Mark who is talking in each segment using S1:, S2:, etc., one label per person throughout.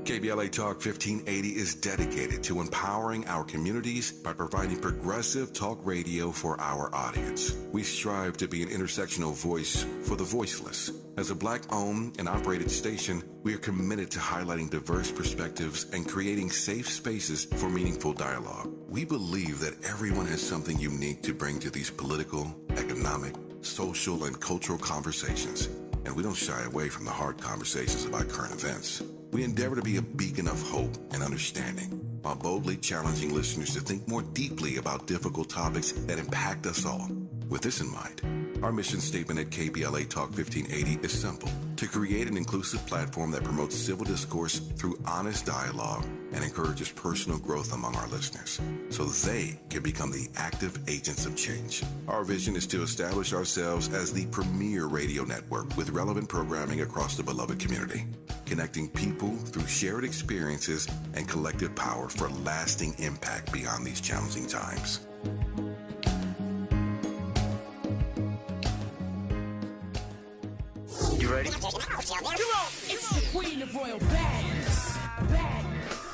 S1: KBLA Talk 1580 is dedicated to empowering our communities by providing progressive talk radio for our audience. We strive to be an intersectional voice for the voiceless. As a Black-owned and operated station, we are committed to highlighting diverse perspectives and creating safe spaces for meaningful dialogue. We believe that everyone has something unique to bring to these political, economic, social, and cultural conversations, and we don't shy away from the hard conversations about current events. We endeavor to be a beacon of hope and understanding, while boldly challenging listeners to think more deeply about difficult topics that impact us all. With this in mind, our mission statement at KBLA Talk 1580 is simple: to create an inclusive platform that promotes civil discourse through honest dialogue and encourages personal growth among our listeners, so they can become the active agents of change. Our vision is to establish ourselves as the premier radio network with relevant programming across the beloved community, connecting people through shared experiences and collective power for lasting impact beyond these challenging times.
S2: You ready?
S3: Come on! It's the queen of royal badness.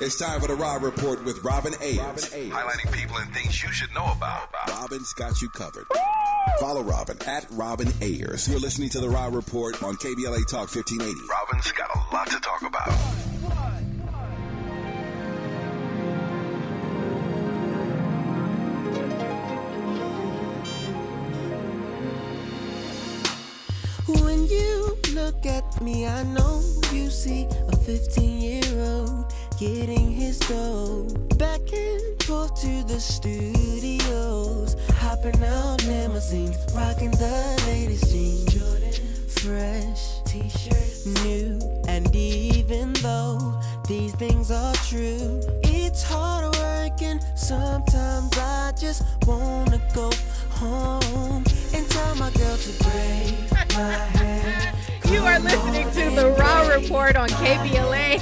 S4: It's time for the Raw Report with Robin Ayers.
S1: Highlighting people and things you should know about.
S4: Robin's got you covered. Follow Robin at Robin Ayers. You're listening to the Raw Report on KBLA Talk 1580.
S1: Robin's got a lot to talk about.
S5: When you look at me, I know you see a 15-year-old getting his dough. Back and forth to the studios, hopping out limousines, rocking the latest jeans. Jordan, fresh t-shirts, new. And even though these things are true, it's hard work and sometimes I just wanna go home and tell my girl to braid my hair.
S6: You are listening to the Raw Report on KBLA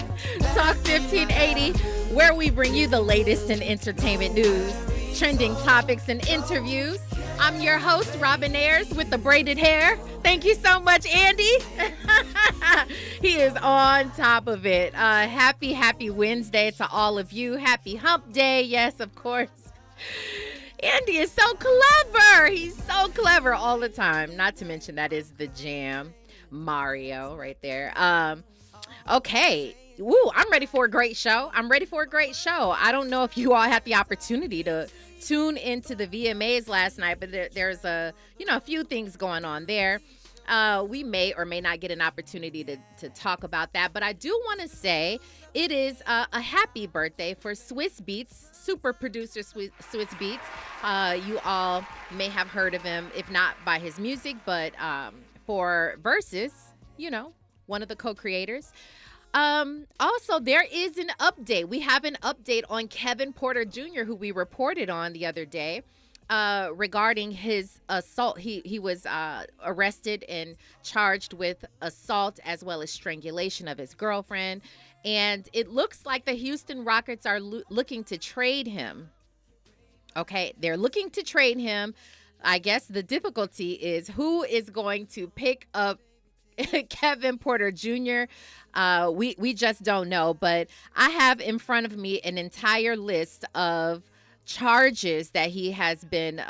S6: Talk 1580, where we bring you the latest in entertainment news, trending topics, and interviews. I'm your host, Robin Ayers, with the braided hair. Thank you so much, Andy. He is on top of it. Happy Wednesday to all of you. Happy hump day. Yes, of course. Andy is so clever. He's so clever all the time. Not to mention that is the jam. Mario right there. Okay. Woo, I'm ready for a great show. I don't know if you all had the opportunity to tune into the VMAs last night, but there's a few things going on there. We may or may not get an opportunity to talk about that, but I do want to say it is a happy birthday for Swiss Beats, super producer Swiss Beats. You all may have heard of him, if not by his music, but for Versus, one of the co-creators. Also, there is an update. We have an update on Kevin Porter Jr., who we reported on the other day. Regarding his assault. He was arrested and charged with assault as well as strangulation of his girlfriend. And it looks like the Houston Rockets are looking to trade him. Okay, they're looking to trade him. I guess the difficulty is who is going to pick up Kevin Porter Jr. We just don't know. But I have in front of me an entire list of charges that he has been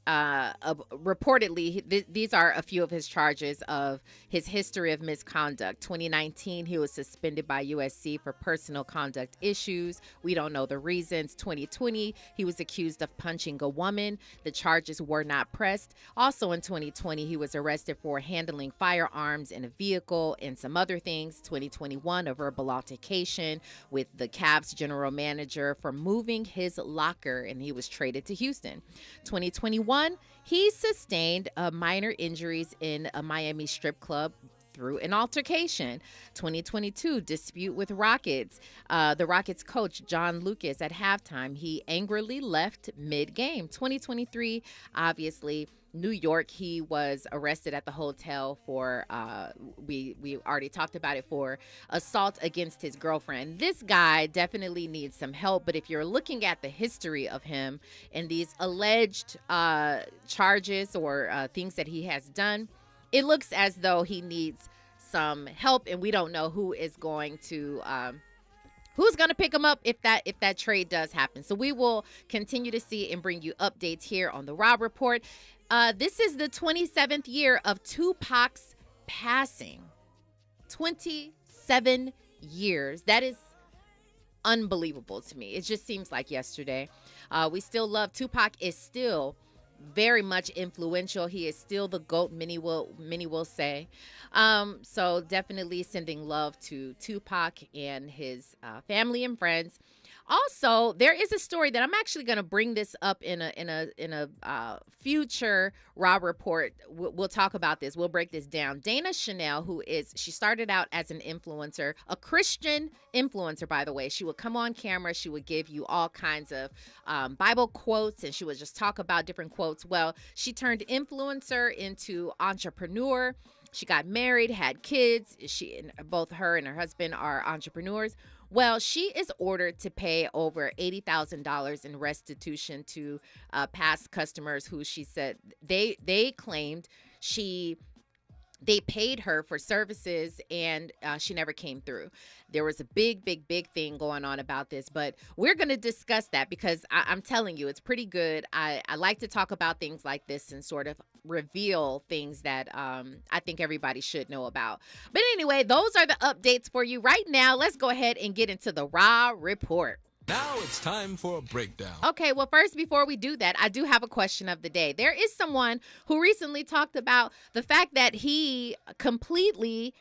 S6: reportedly, these are a few of his charges of his history of misconduct. 2019, he was suspended by USC for personal conduct issues. We don't know the reasons. 2020, he was accused of punching a woman. The charges were not pressed. Also in 2020, he was arrested for handling firearms in a vehicle and some other things. 2021, a verbal altercation with the Cavs general manager for moving his locker, and he was traded to Houston. 2021, he sustained minor injuries in a Miami strip club through an altercation. 2022, dispute with Rockets. The Rockets coach, John Lucas, at halftime, he angrily left mid-game. 2023, obviously, New York, he was arrested at the hotel for, we already talked about it, for assault against his girlfriend. This guy definitely needs some help, but if you're looking at the history of him and these alleged charges or things that he has done, it looks as though he needs some help, and we don't know who is going to pick him up if that trade does happen. So we will continue to see and bring you updates here on the Rob Report. This is the 27th year of Tupac's passing. 27 years. That is unbelievable to me. It just seems like yesterday. We still love Tupac. Is still very much influential. He is still the GOAT, many will say. So definitely sending love to Tupac and his family and friends. Also, there is a story that I'm actually going to bring this up in a future Rob Report. We'll talk about this. We'll break this down. Dana Chanel, she started out as an influencer, a Christian influencer, by the way. She would come on camera. She would give you all kinds of Bible quotes, and she would just talk about different quotes. Well, she turned influencer into entrepreneur. She got married, had kids. Both her and her husband are entrepreneurs. Well, she is ordered to pay over $80,000 in restitution to past customers who she said they claimed they paid her for services and she never came through. There was a big thing going on about this, but we're going to discuss that because I'm telling you, it's pretty good. I like to talk about things like this and sort of reveal things that I think everybody should know about. But anyway, those are the updates for you right now. Let's go ahead and get into the Raw Report.
S2: Now it's time for a breakdown.
S6: Okay, well, first, before we do that, I do have a question of the day. There is someone who recently talked about the fact that he completely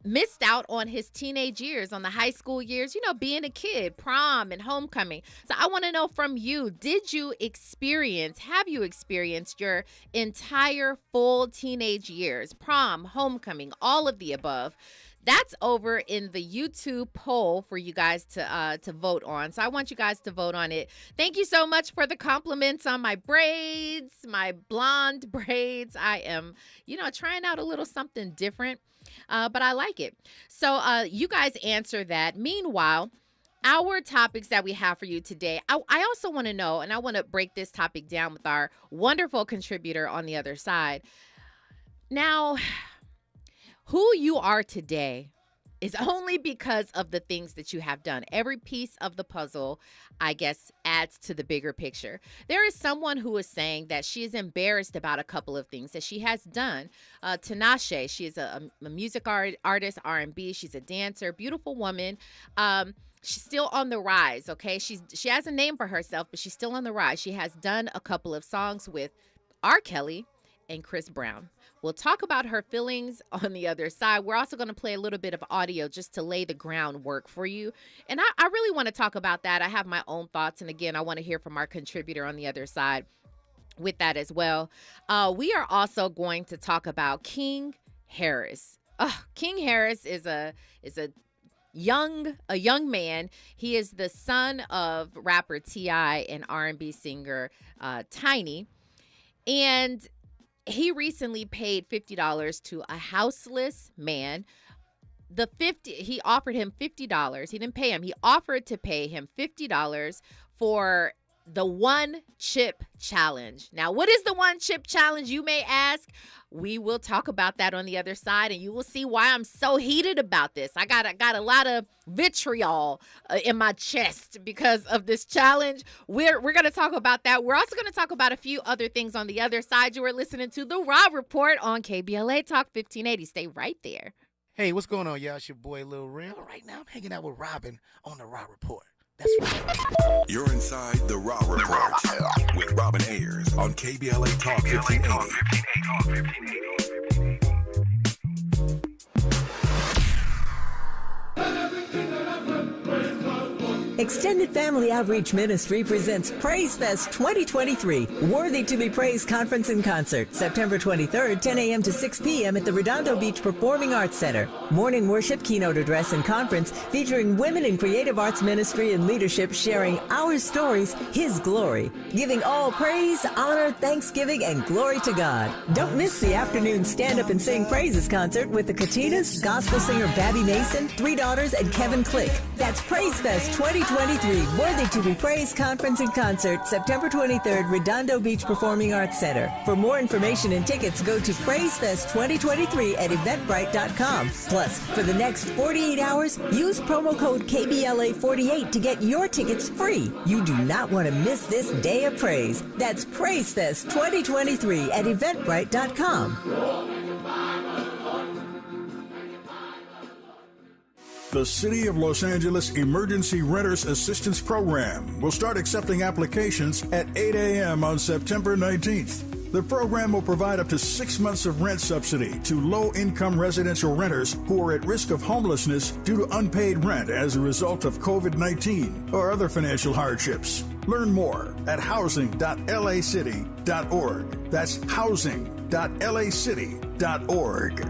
S6: missed out on his teenage years, on the high school years, being a kid, prom and homecoming. So I want to know from you, have you experienced your entire full teenage years, prom, homecoming, all of the above? That's over in the YouTube poll for you guys to vote on. So I want you guys to vote on it. Thank you so much for the compliments on my braids, my blonde braids. I am, trying out a little something different, but I like it. So you guys answer that. Meanwhile, our topics that we have for you today, I also want to know, and I want to break this topic down with our wonderful contributor on the other side. Now, who you are today is only because of the things that you have done. Every piece of the puzzle, I guess, adds to the bigger picture. There is someone who is saying that she is embarrassed about a couple of things that she has done. Tinashe, she is a music artist, R&B. She's a dancer, beautiful woman. She's still on the rise, okay? She has a name for herself, but she's still on the rise. She has done a couple of songs with R. Kelly and Chris Brown. We'll talk about her feelings on the other side. We're also going to play a little bit of audio just to lay the groundwork for you. And I really want to talk about that. I have my own thoughts. And again, I want to hear from our contributor on the other side with that as well. We are also going to talk about King Harris. King Harris is a young man. He is the son of rapper T.I. and R&B singer Tiny. And he recently paid $50 to a houseless man. He offered him $50. He didn't pay him. He offered to pay him $50 for the one chip challenge. Now, what is the one chip challenge, you may ask? We will talk about that on the other side, and you will see why I'm so heated about this. I got a lot of vitriol in my chest because of this challenge. We're going to talk about that. We're also going to talk about a few other things on the other side. You are listening to the Rob Report on KBLA Talk 1580. Stay right there.
S7: Hey, what's going on, y'all? It's your boy, Lil Real. Right now, I'm hanging out with Robin on the Rob Report. That's right.
S1: You're inside the Raw Report with Robin Ayers on KBLA Talk 1580.
S8: Extended Family Outreach Ministry presents Praise Fest 2023, Worthy to be Praised Conference and Concert, September 23rd, 10 a.m. to 6 p.m. at the Redondo Beach Performing Arts Center. Morning worship, keynote address, and conference featuring women in creative arts ministry and leadership sharing our stories, His glory, giving all praise, honor, thanksgiving, and glory to God. Don't miss the afternoon stand-up and sing praises concert with the Katinas, gospel singer Babby Mason, Three Daughters, and Kevin Click. That's Praise Fest 2023 2023 Worthy to be Praised Conference and Concert, September 23rd, Redondo Beach Performing Arts Center. For more information and tickets, go to PraiseFest 2023 at Eventbrite.com. Plus, for the next 48 hours, use promo code KBLA48 to get your tickets free. You do not want to miss this day of praise. That's PraiseFest 2023 at Eventbrite.com.
S9: The City of Los Angeles Emergency Renters Assistance Program will start accepting applications at 8 a.m. on September 19th. The program will provide up to 6 months of rent subsidy to low-income residential renters who are at risk of homelessness due to unpaid rent as a result of COVID-19 or other financial hardships. Learn more at housing.lacity.org. That's housing.lacity.org.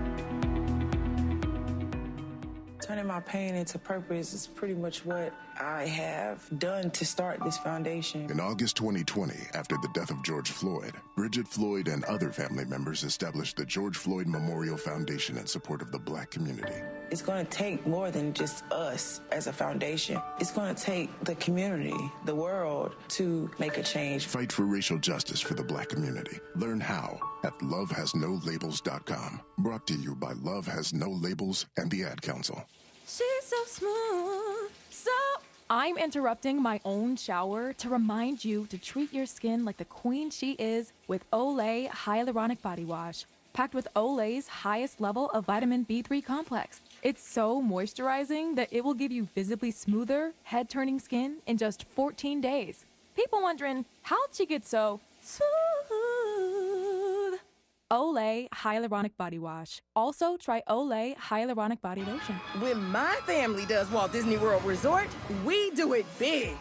S10: Turning my pain into purpose is pretty much what I have done to start this foundation.
S11: In August 2020, after the death of George Floyd, Bridget Floyd and other family members established the George Floyd Memorial Foundation in support of the Black community.
S10: It's going to take more than just us as a foundation. It's going to take the community, the world, to make a change.
S11: Fight for racial justice for the Black community. Learn how at lovehasnolabels.com. Brought to you by Love Has No Labels and the Ad Council.
S12: She's so smooth, so... I'm interrupting my own shower to remind you to treat your skin like the queen she is with Olay Hyaluronic Body Wash, packed with Olay's highest level of vitamin B3 complex. It's so moisturizing that it will give you visibly smoother, head-turning skin in just 14 days. People wondering, how'd she get so smooth? Olay Hyaluronic Body Wash. Also, try Olay Hyaluronic Body Lotion.
S13: When my family does Walt Disney World Resort, we do it big.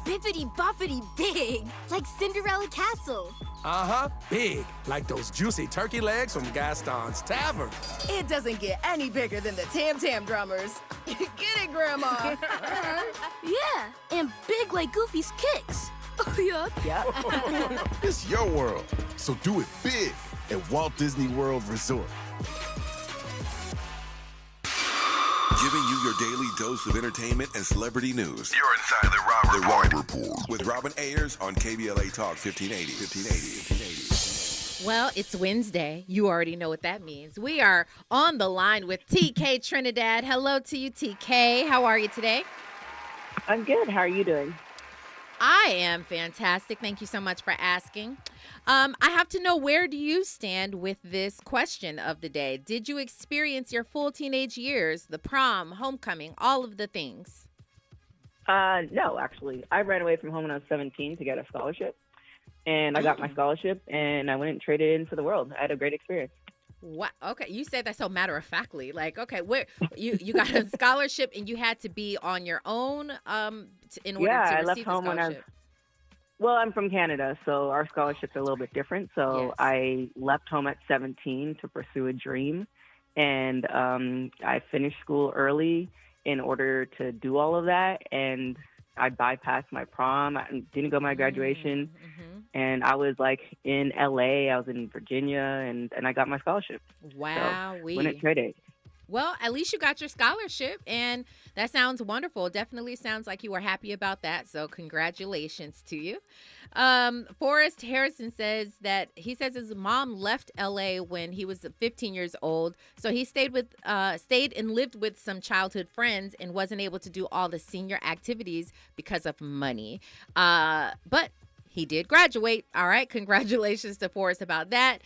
S14: Bippity boppity big, like Cinderella Castle.
S2: Uh-huh, big, like those juicy turkey legs from Gaston's Tavern.
S13: It doesn't get any bigger than the Tam Tam Drummers. Get it, Grandma.
S14: Yeah, and big like Goofy's kicks. Oh, yeah.
S15: It's your world, so do it big at Walt Disney World Resort.
S1: Giving you your daily dose of entertainment and celebrity news.
S4: You're inside the Raw Report.
S1: With Robin Ayers on KBLA Talk 1580.
S6: Well, it's Wednesday. You already know what that means. We are on the line with TK Trinidad. Hello to you, TK. How are you today?
S16: I'm good. How are you doing?
S6: I am fantastic. Thank you so much for asking. I have to know, where do you stand with this question of the day? Did you experience your full teenage years, the prom, homecoming, all of the things?
S16: No, actually. I ran away from home when I was 17 to get a scholarship. And I got my scholarship, and I went and traded it into the world. I had a great experience.
S6: What? Okay, you said that so matter-of-factly. Like, okay, where you got a scholarship, and you had to be on your own in order to receive
S16: I left home
S6: the scholarship.
S16: Well, I'm from Canada, so our scholarships are a little bit different. So yes. I left home at 17 to pursue a dream, and I finished school early in order to do all of that, and I bypassed my prom. I didn't go to my graduation, and I was like in LA, I was in Virginia, and I got my scholarship.
S6: Wow.
S16: So, when it traded.
S6: Well, at least you got your scholarship, and that sounds wonderful. Definitely sounds like you were happy about that, so congratulations to you. Forrest Harrison says that his mom left L.A. when he was 15 years old, so he stayed and lived with some childhood friends and wasn't able to do all the senior activities because of money. But he did graduate. All right. Congratulations to Forrest about that.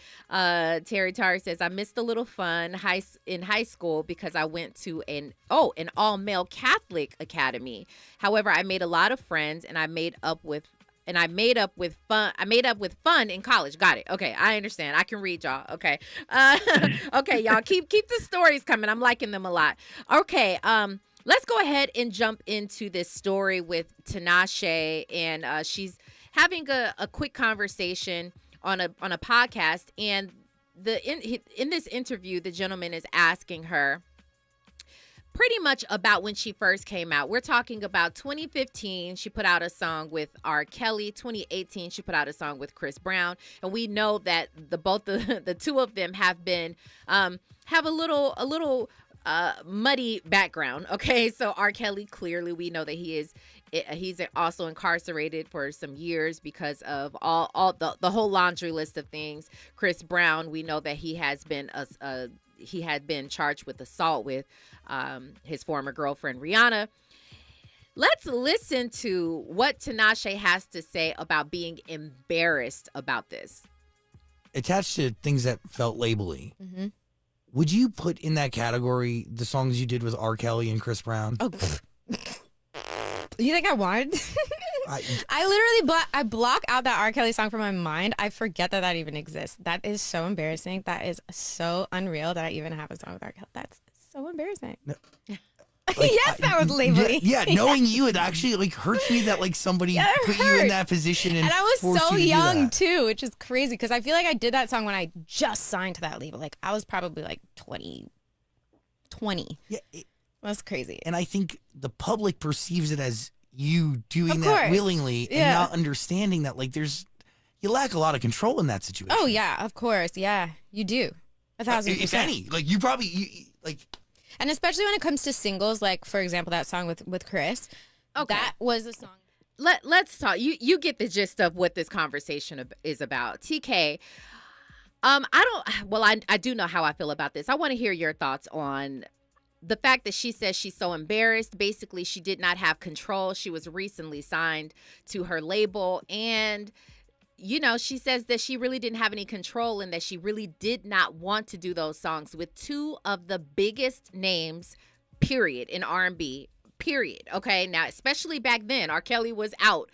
S6: Terry Tar says, I missed a little fun in high school because I went to an all-male Catholic academy. However, I made a lot of friends, and I made up with fun in college. Got it. Okay, I understand. I can read y'all. Okay. Okay, y'all keep the stories coming. I'm liking them a lot. Okay. Let's go ahead and jump into this story with Tinashe, and she's having a quick conversation on a podcast, and in this interview, the gentleman is asking her pretty much about when she first came out. We're talking about 2015. She put out a song with R. Kelly. 2018, she put out a song with Chris Brown, and we know that the two of them have been have a little muddy background. Okay, so R. Kelly, clearly we know that he's also incarcerated for some years because of all the whole laundry list of things. Chris Brown, we know that he had been charged with assault with his former girlfriend Rihanna. Let's listen to what Tinashe has to say about being embarrassed about this.
S17: Attached to things that felt labely. Mm-hmm. Would you put in that category the songs you did with R. Kelly and Chris Brown?
S18: Oh, you think I wanted? I literally block out that R. Kelly song from my mind. I forget that even exists. That is so embarrassing. That is so unreal that I even have a song with R. Kelly. That's so embarrassing. No. Yes, that was labeling.
S17: Yeah, knowing you, it actually hurts me that somebody put you in that position and
S18: I was
S17: forced
S18: so
S17: you to
S18: young
S17: do
S18: too, which is crazy because I feel like I did that song when I just signed to that label. I was probably 20. Yeah, that's crazy.
S17: And I think the public perceives it as you doing that willingly and not understanding that you lack a lot of control in that situation.
S18: Oh yeah, of course, yeah, you do 1,000%.
S17: If any, you probably
S18: And especially when it comes to singles, for example, that song with Chris. Okay. That was a song.
S6: Let's talk. You get the gist of what this conversation is about. TK, I do know how I feel about this. I want to hear your thoughts on the fact that she says she's so embarrassed. Basically, she did not have control. She was recently signed to her label, and she says that she really didn't have any control and that she really did not want to do those songs with two of the biggest names, period, in R&B, period. Okay, now, especially back then, R. Kelly was out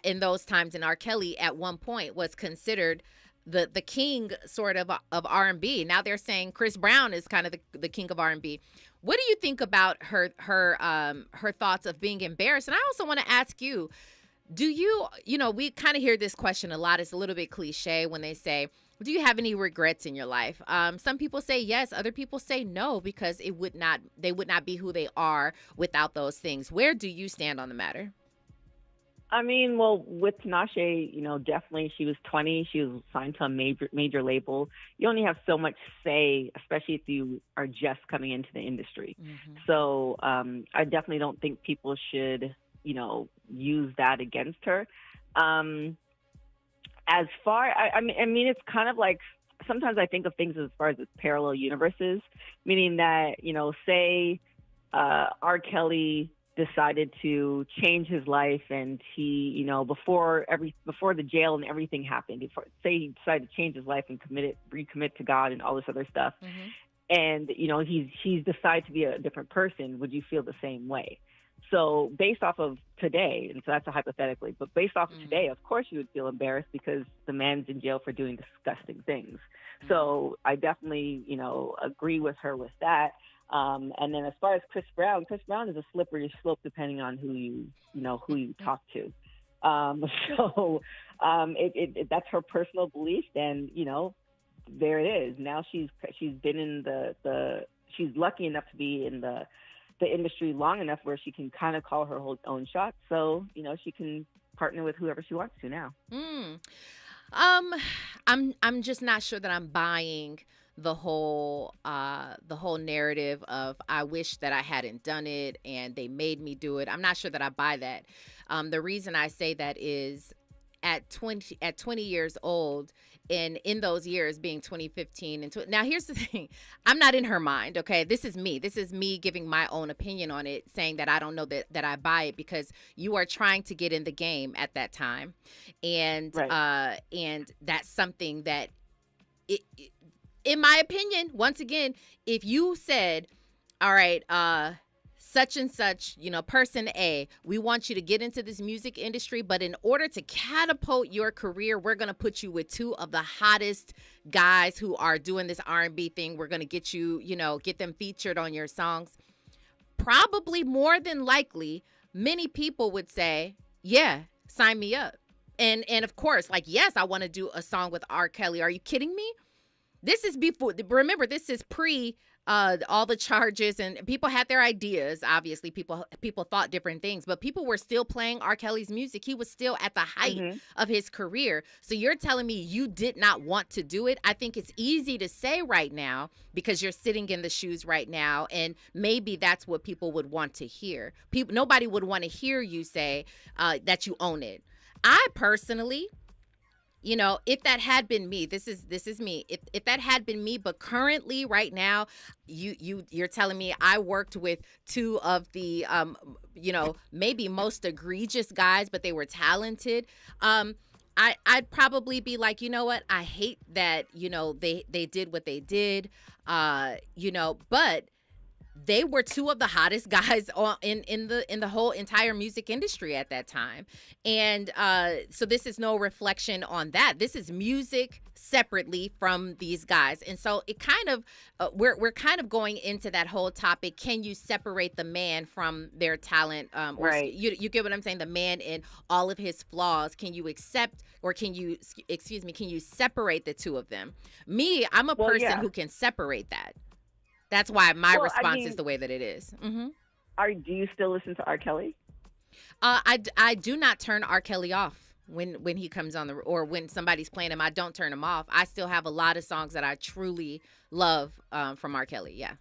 S6: in those times, and R. Kelly at one point was considered the king sort of R&B. Now they're saying Chris Brown is kind of the king of R&B. What do you think about her thoughts of being embarrassed? And I also want to ask you, do we kind of hear this question a lot. It's a little bit cliche when they say, do you have any regrets in your life? Some people say yes. Other people say no, because they would not be who they are without those things. Where do you stand on the matter?
S16: I mean, well, with Tinashe, definitely she was 20. She was signed to a major label. You only have so much say, especially if you are just coming into the industry. Mm-hmm. So I definitely don't think people should use that against her. As far, I mean, it's kind of sometimes I think of things as far as parallel universes, meaning that, say R. Kelly decided to change his life and he, before the jail and everything happened, say he decided to change his life and recommit to God and all this other stuff. Mm-hmm. And, he's decided to be a different person. Would you feel the same way? So based off of today, and so that's a hypothetically, but based off of today, of course you would feel embarrassed because the man's in jail for doing disgusting things. Mm-hmm. So I definitely, agree with her with that. And then as far as Chris Brown is a slippery slope depending on who you talk to. So that's her personal belief, and there it is. Now she's been in she's lucky enough to be in the industry long enough where she can kind of call her own shots. So she can partner with whoever she wants to now.
S6: I'm just not sure that I'm buying the whole narrative of I wish that I hadn't done it and they made me do it. I'm not sure that I buy that. The reason I say that is at 20 years old, and in those years being 2015 and now here's the thing, I'm not in her mind. Okay, this is me giving my own opinion on it, saying that I don't know that I buy it, because you are trying to get in the game at that time, and right. And that's something that in my opinion, once again, if you said, all right, such and such, person A, we want you to get into this music industry, but in order to catapult your career, we're going to put you with two of the hottest guys who are doing this R&B thing. We're going to get you, get them featured on your songs. Probably more than likely, many people would say, yeah, sign me up. And of course, yes, I want to do a song with R. Kelly. Are you kidding me? This is before, remember, this is pre all the charges, and people had their ideas. Obviously, people thought different things, but people were still playing R. Kelly's music. He was still at the height of his career. So you're telling me you did not want to do it? I think it's easy to say right now because you're sitting in the shoes right now, and maybe that's what people would want to hear. Nobody would want to hear you say that you own it. I personally, you know, if that had been me, this is me. If that had been me, but currently, right now, you're telling me I worked with two of the, you know, maybe most egregious guys, but they were talented. I'd probably be like, you know what? I hate that, you know, they did what they did, you know, but they were two of the hottest guys in the whole entire music industry at that time. And so this is no reflection on that. This is music separately from these guys. And so it kind of, we're kind of going into that whole topic. Can you separate the man from their talent?
S16: Right.
S6: You get what I'm saying? The man in all of his flaws. Can you accept, or can you separate the two of them? Me, I'm a person who can separate that. That's why my response is the way that it is.
S16: Do you still listen to R. Kelly?
S6: I do not turn R. Kelly off when he comes on or when somebody's playing him. I don't turn him off. I still have a lot of songs that I truly love from R. Kelly. Yeah.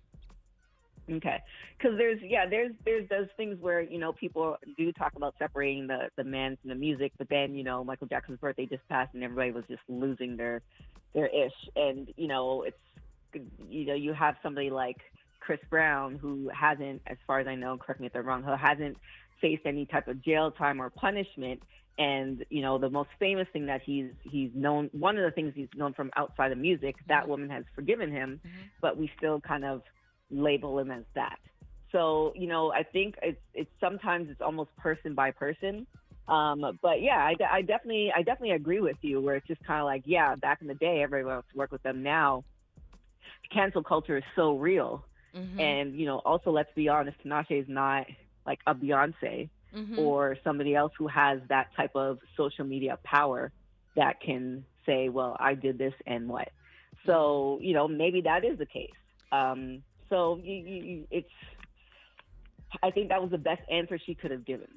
S16: Okay. Because there's those things where, you know, people do talk about separating the man from the music, but then, you know, Michael Jackson's birthday just passed and everybody was just losing their ish. And, you know, you have somebody like Chris Brown who hasn't, as far as I know, correct me if I'm wrong, who hasn't faced any type of jail time or punishment. And, you know, the most famous thing that he's known, one of the things he's known from outside of music, that woman has forgiven him, but we still kind of label him as that. So, you know, I think it's sometimes it's almost person by person. But yeah, I definitely agree with you where it's just kind of like, yeah, back in the day, everybody wants to work with them. Now, cancel culture is so real. And, you know, also let's be honest, Tinashe is not like a Beyonce or somebody else who has that type of social media power that can say, well, I did this and what. So, you know, maybe that is the case. So I think that was the best answer she could have given.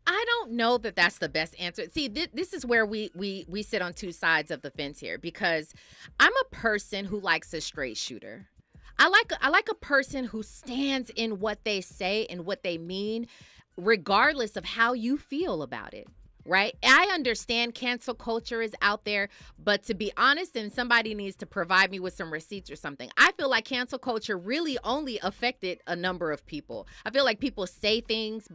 S6: I don't know that that's the best answer. See, this is where we sit on two sides of the fence here, because I'm a person who likes a straight shooter. I like a person who stands in what they say and what they mean, regardless of how you feel about it. Right? I understand cancel culture is out there, but to be honest, and somebody needs to provide me with some receipts or something, I feel like cancel culture really only affected a number of people. I feel like people say things,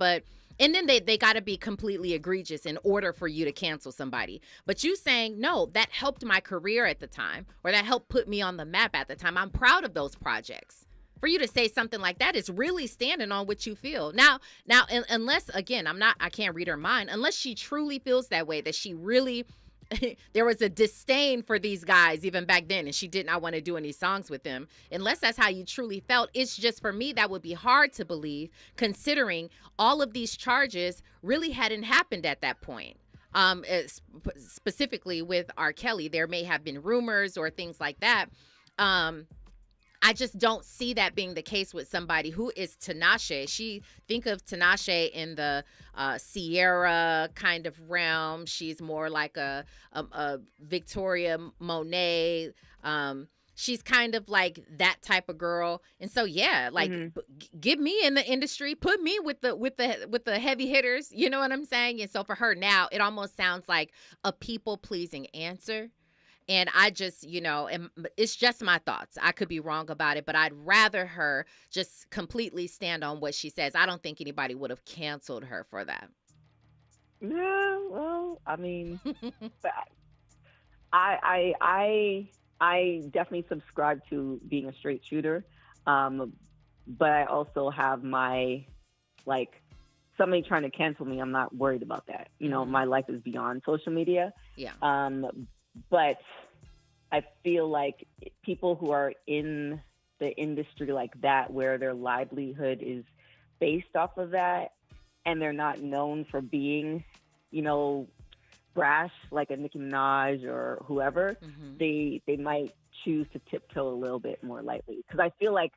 S6: and then they got to be completely egregious in order for you to cancel somebody. But you saying, no, that helped my career at the time, or that helped put me on the map at the time. I'm proud of those projects. For you to say something like that is really standing on what you feel. Now, unless, again, I can't read her mind, unless she truly feels that way, that she really, there was a disdain for these guys even back then, and she did not want to do any songs with them. Unless that's how you truly felt, it's just, for me, that would be hard to believe, considering all of these charges really hadn't happened at that point. Specifically with R. Kelly, there may have been rumors or things like that. I just don't see that being the case with somebody who is Tinashe. Think of Tinashe in the Sierra kind of realm. She's more like a Victoria Monet. She's kind of like that type of girl. And so, yeah, like get me in the industry, put me with the heavy hitters. You know what I'm saying? And so for her now, it almost sounds like a people pleasing answer. And I just, you know, it's just my thoughts. I could be wrong about it, but I'd rather her just completely stand on what she says. I don't think anybody would have canceled her for that.
S16: Yeah, well, I mean, I definitely subscribe to being a straight shooter, but I also have my, like, somebody trying to cancel me, I'm not worried about that. You know, my life is beyond social media.
S6: Yeah.
S16: But I feel like people who are in the industry like that, where their livelihood is based off of that, and they're not known for being, you know, brash like a Nicki Minaj or whoever, they might choose to tiptoe a little bit more lightly. Because I feel like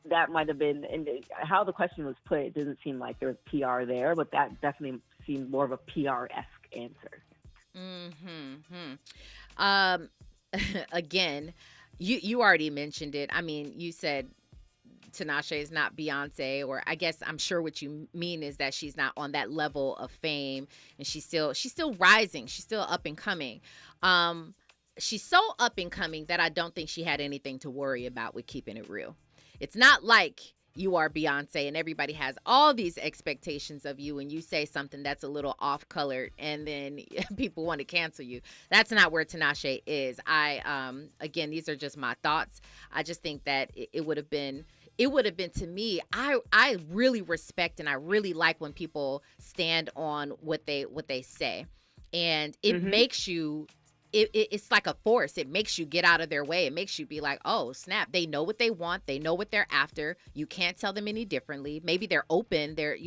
S16: that might have been, and how the question was put, it doesn't seem like there was PR there, but that definitely seemed more of a PR-esque answer.
S6: Again, you already mentioned it. I mean, you said Tinashe is not Beyonce, or I guess I'm sure what you mean is that she's not on that level of fame, and she's still rising. She's still up and coming. She's so up and coming that I don't think she had anything to worry about with keeping it real. It's not like you are Beyonce and everybody has all these expectations of you, and you say something that's a little off-colored and then people want to cancel you. That's not where Tinashe is. Again, these are just my thoughts. I just think that it would have been to me, I really respect and I really like when people stand on what they say. And it makes you, it's like a force. It makes you get out of their way. It makes you be like, oh, snap. They know what they want. They know what they're after. You can't tell them any differently. Maybe they're open. They're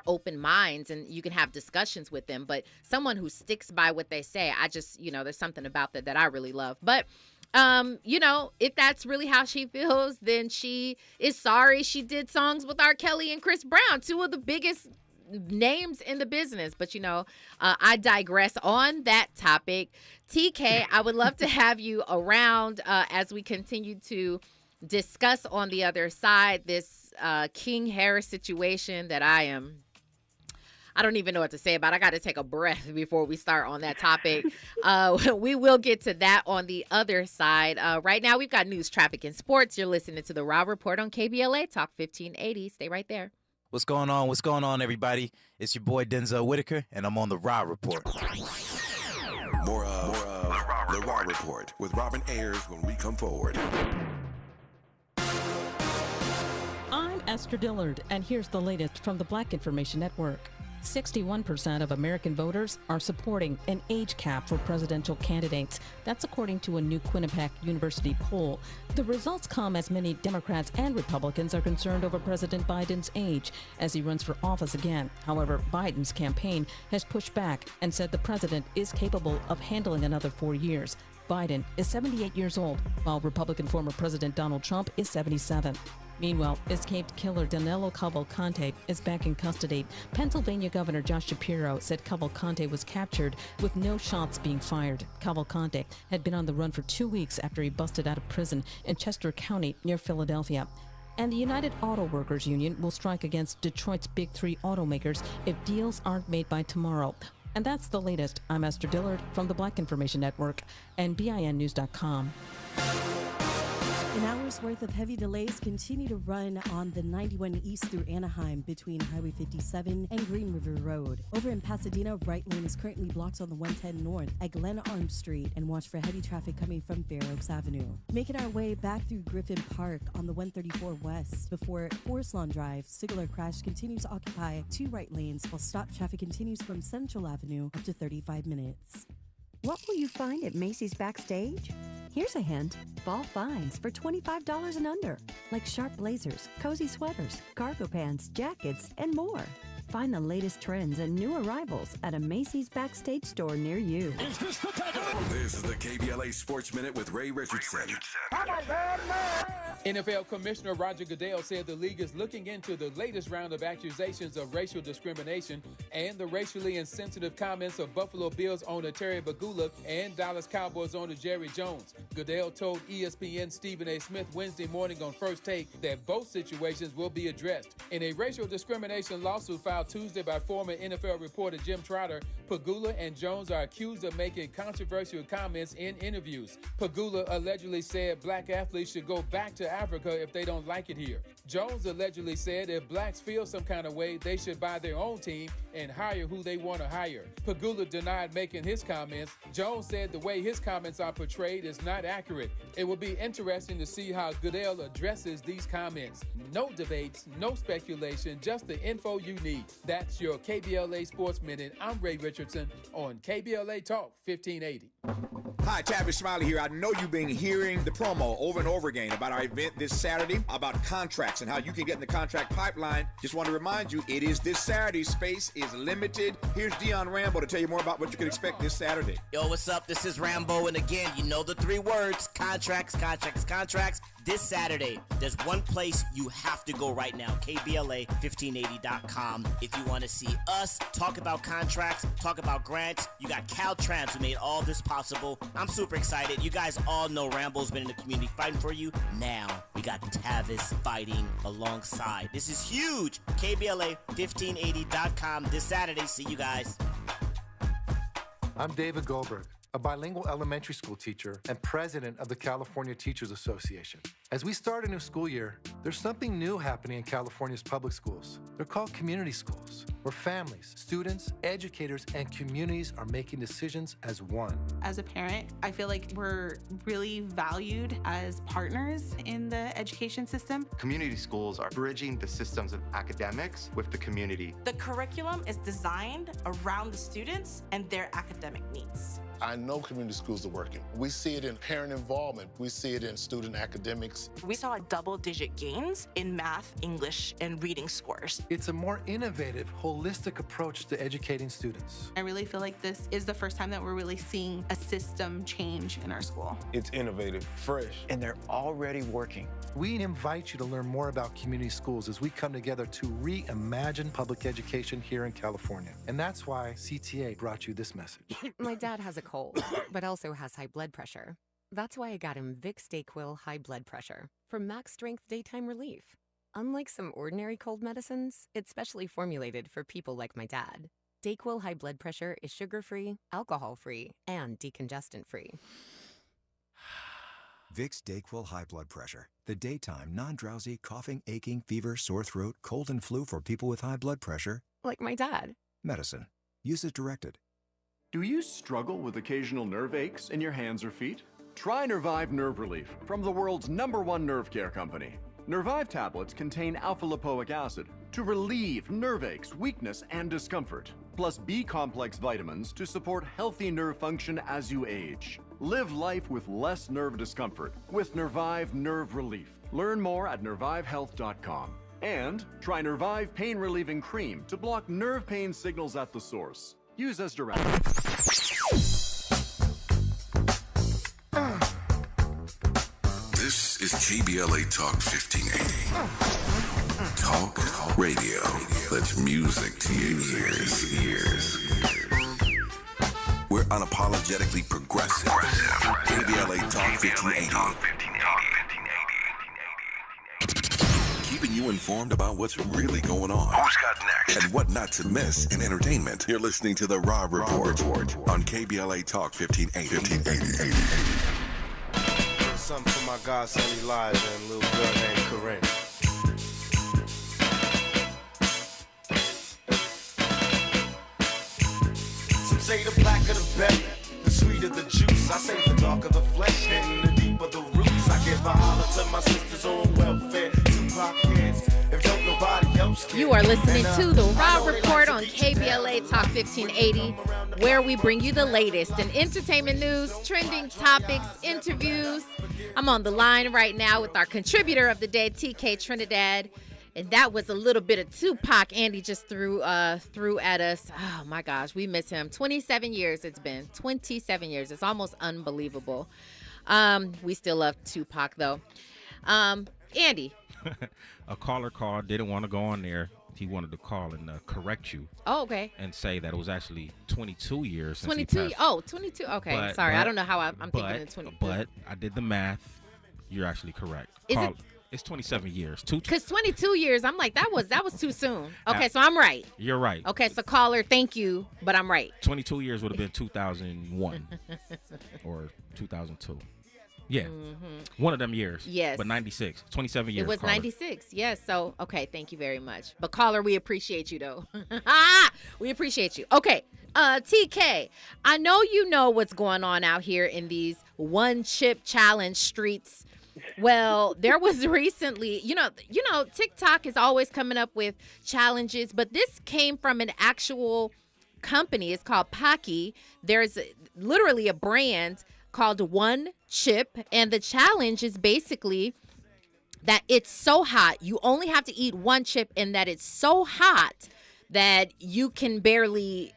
S6: open minds, and you can have discussions with them. But someone who sticks by what they say, I just, there's something about that I really love. But if that's really how she feels, then she is sorry. She did songs with R. Kelly and Chris Brown, two of the biggest names in the business. But I digress on that topic. TK, I would love to have you around as we continue to discuss on the other side this King Harris situation that I don't even know what to say about. I got to take a breath before we start on that topic. We will get to that on the other side. Right now, we've got news, traffic, and sports. You're listening to The Raw Report on KBLA Talk 1580. Stay right there.
S19: What's going on? What's going on, everybody? It's your boy Denzel Whitaker, and I'm on The Raw Report.
S1: More of The Raw Report with Robin Ayers when we come forward.
S20: I'm Esther Dillard, and here's the latest from the Black Information Network. 61% of American voters are supporting an age cap for presidential candidates. That's according to a new Quinnipiac University poll. The results come as many Democrats and Republicans are concerned over President Biden's age as he runs for office again. However, Biden's campaign has pushed back and said the president is capable of handling another 4 years. Biden is 78 years old, while Republican former President Donald Trump is 77. Meanwhile, escaped killer Danilo Cavalcante is back in custody. Pennsylvania Governor Josh Shapiro said Cavalcante was captured with no shots being fired. Cavalcante had been on the run for 2 weeks after he busted out of prison in Chester County near Philadelphia. And the United Auto Workers Union will strike against Detroit's big three automakers if deals aren't made by tomorrow. And that's the latest. I'm Esther Dillard from the Black Information Network and BINnews.com.
S21: An hour's worth of heavy delays continue to run on the 91 East through Anaheim between Highway 57 and Green River Road. Over in Pasadena, right lane is currently blocked on the 110 North at Glen Arm Street, and watch for heavy traffic coming from Fair Oaks Avenue. Making our way back through Griffin Park on the 134 West before Forest Lawn Drive, Sigler Crash continues to occupy 2 right lanes while stop traffic continues from Central Avenue up to 35 minutes.
S22: What will you find at Macy's Backstage? Here's a hint. Fall finds for $25 and under, like sharp blazers, cozy sweaters, cargo pants, jackets, and more. Find the latest trends and new arrivals at a Macy's Backstage store near you.
S1: This is the KBLA Sports Minute with Ray Richardson.
S23: NFL Commissioner Roger Goodell said the league is looking into the latest round of accusations of racial discrimination and the racially insensitive comments of Buffalo Bills owner Terry Bagula and Dallas Cowboys owner Jerry Jones. Goodell told ESPN's Stephen A. Smith Wednesday morning on First Take that both situations will be addressed. In a racial discrimination lawsuit filed Tuesday by former NFL reporter Jim Trotter, Pagula and Jones are accused of making controversial comments in interviews. Pagula allegedly said black athletes should go back to Africa if they don't like it here. Jones allegedly said if blacks feel some kind of way, they should buy their own team and hire who they want to hire. Pagula denied making his comments. Jones said the way his comments are portrayed is not accurate. It will be interesting to see how Goodell addresses these comments. No debates, no speculation, just the info you need. That's your KBLA Sports Minute. I'm Ray Richardson on KBLA Talk 1580.
S24: Hi, Tavis Smiley here. I know you've been hearing the promo over and over again about our event
S3: event this Saturday about contracts and how you can get in the contract pipeline. Just want to remind you, it is this Saturday. Space is limited. Here's Dion Rambo to tell you more about what you can expect this Saturday.
S5: Yo, what's up? This is Rambo, and again, you know the 3 words: contracts, contracts, contracts. This Saturday, there's one place you have to go right now, KBLA1580.com. If you want to see us talk about contracts, talk about grants, you got Caltrans who made all this possible. I'm super excited. You guys all know Rambo's been in the community fighting for you. Now, we got Tavis fighting alongside. This is huge. KBLA1580.com this Saturday. See you guys.
S7: I'm David Goldberg, a bilingual elementary school teacher and president of the California Teachers Association. As we start a new school year, there's something new happening in California's public schools. They're called community schools, where families, students, educators, and communities are making decisions as one.
S24: As a parent, I feel like we're really valued as partners in the education system.
S25: Community schools are bridging the systems of academics with the community.
S26: The curriculum is designed around the students and their academic needs.
S27: I know community schools are working. We see it in parent involvement. We see it in student academics.
S26: We saw double-digit gains in math, English, and reading scores.
S7: It's a more innovative, holistic approach to educating students.
S24: I really feel like this is the first time that we're really seeing a system change in our school.
S28: It's innovative, fresh, and they're already working.
S7: We invite you to learn more about community schools as we come together to reimagine public education here in California. And that's why CTA brought you this message.
S29: My dad has a cold, but also has high blood pressure. That's why I got him Vicks DayQuil High Blood Pressure for max strength daytime relief. Unlike some ordinary cold medicines, it's specially formulated for people like my dad. DayQuil High Blood Pressure is sugar-free, alcohol-free, and decongestant-free.
S30: Vicks DayQuil High Blood Pressure. The daytime, non-drowsy, coughing, aching, fever, sore throat, cold, and flu for people with high blood pressure.
S29: Like my dad.
S30: Medicine. Use as directed.
S31: Do you struggle with occasional nerve aches in your hands or feet? Try Nervive Nerve Relief from the world's #1 nerve care company. Nervive tablets contain alpha-lipoic acid to relieve nerve aches, weakness, and discomfort, plus B-complex vitamins to support healthy nerve function as you age. Live life with less nerve discomfort with Nervive Nerve Relief. Learn more at nervivehealth.com. And try Nervive Pain Relieving Cream to block nerve pain signals at the source. Use as directed.
S1: This is KBLA Talk 1580. Talk radio. That's music to your ears. We're unapologetically progressive. KBLA Talk 1580. Keeping you informed about what's really going on. Who's got next? And what not to miss in entertainment. You're listening to the Raw Report on KBLA Talk 1580.
S28: Something for my godson Elijah and a little girl named Corinne. Some say the blacker the better, the sweeter the juice. I say the darker the flesh and the deeper the roots. I give a holler to my sisters on welfare. Tupac kids, if don't nobody else care.
S6: You are listening to the Raw Report on KBLA Talk 1580, where we bring you the latest in entertainment news, trending topics, interviews. I'm on the line right now with our contributor of the day, TK Trinidad. And that was a little bit of Tupac Andy just threw at us. Oh, my gosh. We miss him. 27 years it's been. 27 years. It's almost unbelievable. We still love Tupac, though. Andy.
S32: A caller called, didn't want to go on there. He wanted to call and correct you.
S6: Oh, okay.
S32: And say that it was actually 22 years since
S6: 22.
S32: he passed.
S6: Oh, 22. Okay. Sorry. I don't know how I'm thinking of 20.
S32: But I did the math. You're actually correct. It's 27 years.
S6: Because 22 years, I'm like, that was too soon. Okay, so I'm right.
S32: You're right.
S6: Okay, so caller, thank you, but I'm right.
S32: 22 years would have been 2001 or 2002. Yeah. Mm-hmm. One of them years.
S6: Yes.
S32: But 96. 27 years.
S6: It was
S32: caller.
S6: 96. Yes. So, okay, thank you very much. But caller, we appreciate you, though. We appreciate you. Okay. TK, I know you know what's going on out here in these one chip challenge streets. Well, there was recently, you know, TikTok is always coming up with challenges, but this came from an actual company. It's called Pocky. There's literally a brand called One Chip, and the challenge is basically that it's so hot. You only have to eat one chip, and that it's so hot that you can barely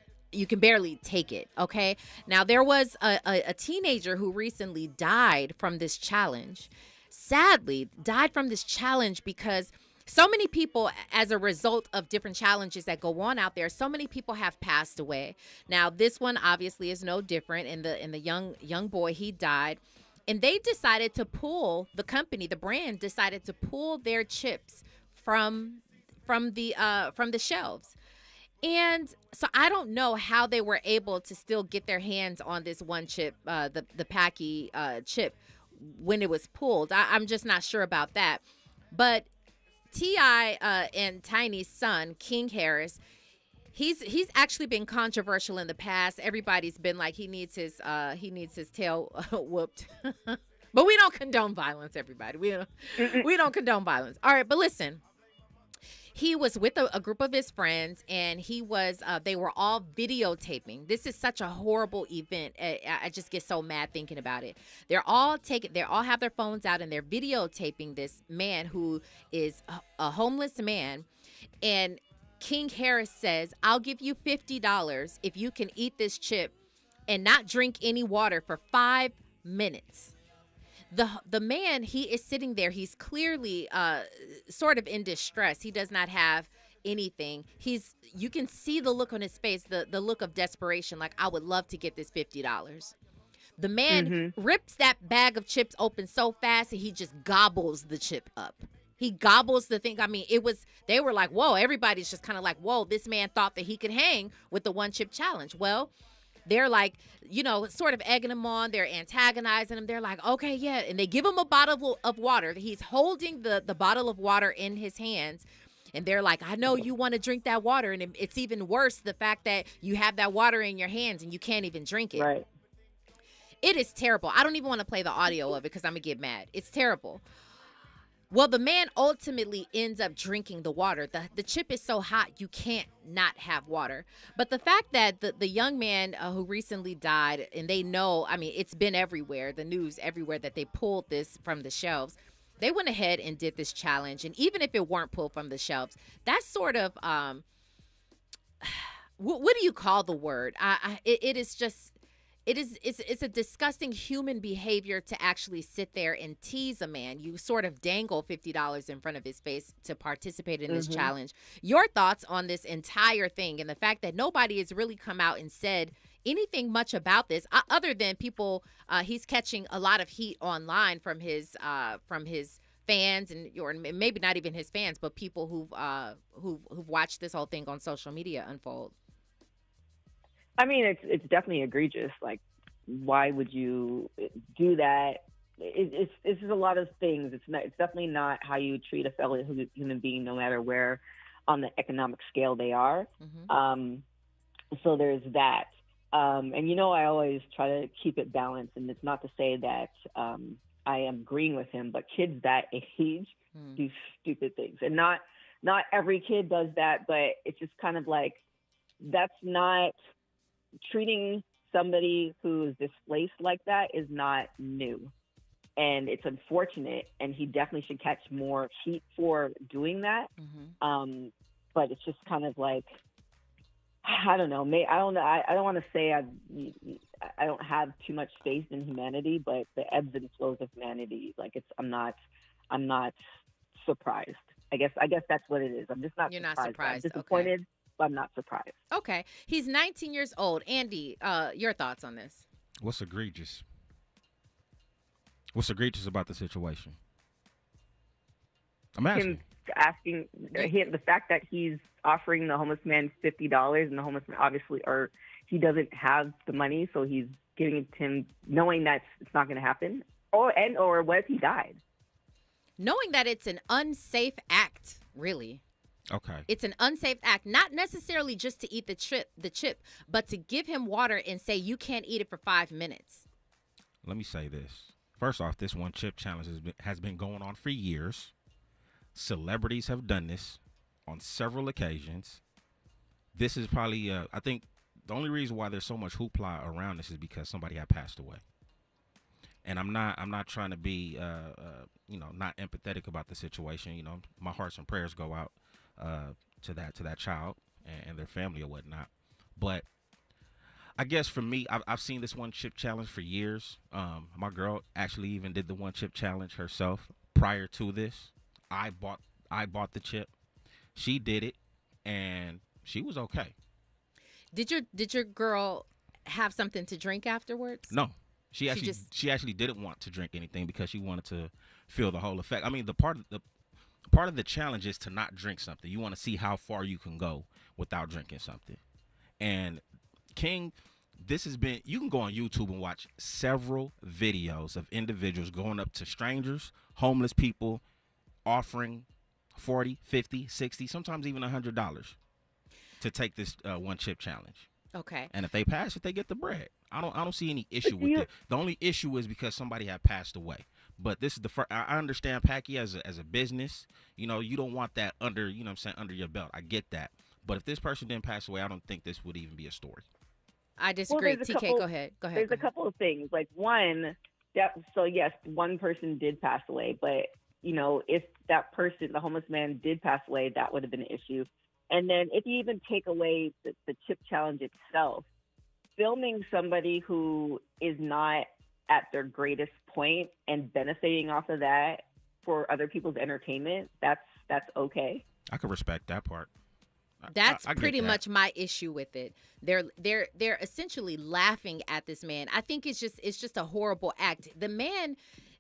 S6: take it. Okay. Now, there was a teenager who recently died from this challenge. Sadly, died from this challenge because so many people, as a result of different challenges that go on out there, so many people have passed away. Now, this one obviously is no different. In the young boy, he died, and they decided to pull, the company, the brand decided to pull their chips from the shelves. And so I don't know how they were able to still get their hands on this one chip, the Packy chip, when it was pulled. I'm just not sure about that. But T.I. and Tiny's son, King Harris, he's actually been controversial in the past. Everybody's been like he needs his tail whooped. But we don't condone violence, everybody. We don't condone violence. All right, but listen. He was with a group of his friends, and they were all videotaping. This is such a horrible event. I just get so mad thinking about it. They all have their phones out, and they're videotaping this man who is a homeless man. And King Harris says, "I'll give you $50 if you can eat this chip and not drink any water for 5 minutes." The man, he is sitting there. He's clearly sort of in distress. He does not have anything. You can see the look on his face, the look of desperation, like, I would love to get this $50. The man rips that bag of chips open so fast, and he just gobbles the chip up. He gobbles the thing. I mean, they were like, whoa, everybody's just kind of like, whoa, this man thought that he could hang with the one chip challenge. Well, they're like, sort of egging him on. They're antagonizing him. They're like, okay, yeah. And they give him a bottle of water. He's holding the bottle of water in his hands. And they're like, I know you want to drink that water. And it's even worse, the fact that you have that water in your hands and you can't even drink it.
S16: Right.
S6: It is terrible. I don't even want to play the audio of it because I'm going to get mad. It's terrible. Well, the man ultimately ends up drinking the water. The chip is so hot, you can't not have water. But the fact that the young man who recently died, and they know, I mean, it's been everywhere, the news everywhere, that they pulled this from the shelves. They went ahead and did this challenge. And even if it weren't pulled from the shelves, that's sort of, what do you call the word? It is just... It's a disgusting human behavior to actually sit there and tease a man. You sort of dangle $50 in front of his face to participate in this challenge. Your thoughts on this entire thing and the fact that nobody has really come out and said anything much about this, other than people, he's catching a lot of heat online from his fans, or maybe not even his fans, but people who've watched this whole thing on social media unfold.
S16: I mean, it's definitely egregious. Like, why would you do that? It's a lot of things. It's definitely not how you treat a fellow human being, no matter where on the economic scale they are. So there's that. And I always try to keep it balanced. And it's not to say that I am agreeing with him, but kids that age do stupid things, and not every kid does that. But it's just kind of like, that's not. Treating somebody who is displaced like that is not new, and it's unfortunate, and he definitely should catch more heat for doing that. But it's just kind of like, I don't know. I don't know. I don't want to say I don't have too much faith in humanity, but the ebbs and flows of humanity, like, I'm not surprised. I guess that's what it is. I'm just not.
S6: You're
S16: surprised.
S6: not surprised.
S16: I'm disappointed.
S6: Okay.
S16: But I'm not surprised.
S6: Okay. He's 19 years old. Andy, your thoughts on this?
S32: What's egregious? What's egregious about the situation? I'm asking.
S16: The fact that he's offering the homeless man $50, and the homeless man obviously, or he doesn't have the money, so he's giving it to him knowing that it's not going to happen. Or what if he died?
S6: Knowing that it's an unsafe act, really.
S32: Okay.
S6: It's an unsafe act, not necessarily just to eat the chip, but to give him water and say you can't eat it for 5 minutes.
S32: Let me say this. First off, this one chip challenge has been going on for years. Celebrities have done this on several occasions. This is probably, I think, the only reason why there's so much hoopla around this is because somebody had passed away. And I'm not trying to be not empathetic about the situation. My hearts and prayers go out to that child and their family or whatnot. But I guess for me, I've seen this one chip challenge for years. My girl actually even did the one chip challenge herself prior to this. I bought the chip. She did it, and she was okay.
S6: Did your girl have something to drink afterwards?
S32: No, she actually didn't want to drink anything because she wanted to feel the whole effect. I mean, the part of the challenge is to not drink something. You want to see how far you can go without drinking something. And King, this has been, you can go on YouTube and watch several videos of individuals going up to strangers, homeless people, offering $40, $50, $60, sometimes even $100 to take this one chip challenge.
S6: Okay.
S32: And if they pass it, they get the bread. I don't see any issue with it. The only issue is because somebody had passed away. But this is the first. I understand Packy as a business. You don't want that under, under your belt. I get that. But if this person didn't pass away, I don't think this would even be a story.
S6: I disagree. TK, go ahead.
S16: There's a couple of things. Like one, so yes, one person did pass away, but if that person, the homeless man, did pass away, that would have been an issue. And then if you even take away the chip challenge itself, filming somebody who is not at their greatest point and benefiting off of that for other people's entertainment, that's okay.
S32: I could respect that part.
S6: That's
S32: I
S6: pretty
S32: that.
S6: much my issue with it. They're essentially laughing at this man. I think it's just a horrible act. The man,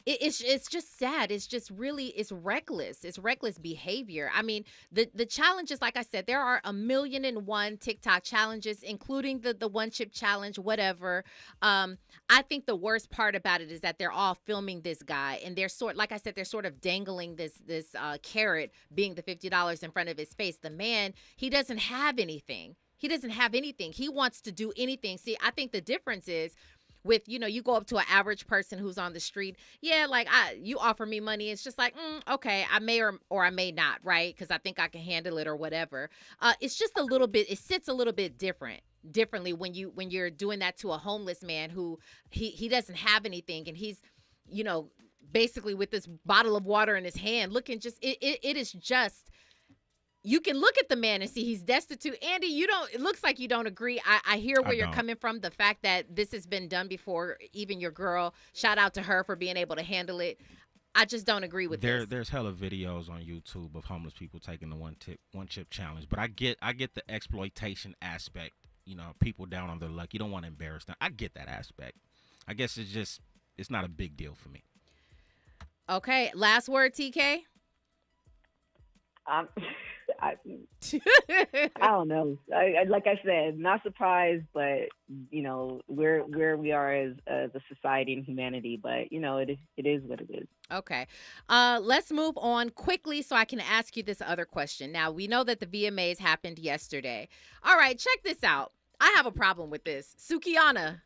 S6: it's just sad. It's just really, it's reckless. It's reckless behavior. I mean, the challenges, like I said, there are 1,000,001 TikTok challenges, including the one chip challenge, whatever. I think the worst part about it is that they're all filming this guy, and they're like I said, they're sort of dangling this carrot, being the $50 in front of his face. The man, he doesn't have anything. He doesn't have anything. He wants to do anything. See, I think the difference is, with, you go up to an average person who's on the street. Yeah, like you offer me money. It's just like, okay, I may or I may not, right? Because I think I can handle it or whatever. It's just a little bit, it sits a little bit differently when you're doing that to a homeless man who he doesn't have anything, and he's, basically with this bottle of water in his hand, looking just, it is just, you can look at the man and see he's destitute. Andy, it looks like you don't agree. I hear where you're coming from. The fact that this has been done before, even your girl, shout out to her for being able to handle it. I just don't agree with this.
S32: There's hella videos on YouTube of homeless people taking the one chip challenge. But I get the exploitation aspect, people down on their luck. You don't want to embarrass them. I get that aspect. I guess it's not a big deal for me.
S6: Okay. Last word, TK?
S16: I don't know. Like I said, not surprised, but where we are as a society and humanity. But it is what it is.
S6: Okay, let's move on quickly so I can ask you this other question. Now we know that the VMAs happened yesterday. All right, check this out. I have a problem with this. Sukihana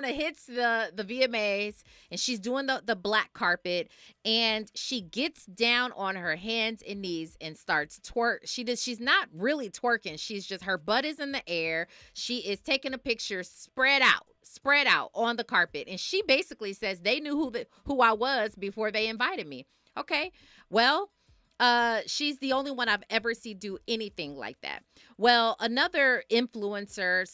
S6: hits the VMAs, and she's doing the black carpet, and she gets down on her hands and knees and starts twerk. She's not really twerking. She's just, her butt is in the air. She is taking a picture spread out on the carpet, and she basically says they knew who I was before they invited me. Okay, well, she's the only one I've ever seen do anything like that. Well, another influencer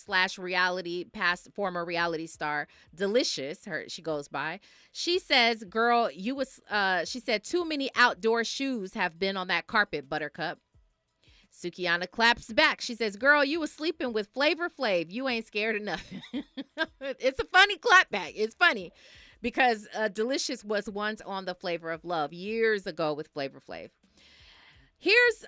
S6: / former reality star, Delicious, she goes by. She says, "Girl, she said too many outdoor shoes have been on that carpet, Buttercup." Sukihana claps back. She says, "Girl, you was sleeping with Flavor Flav. You ain't scared of nothing." It's a funny clap back. It's funny because Delicious was once on the Flavor of Love years ago with Flavor Flav. Here's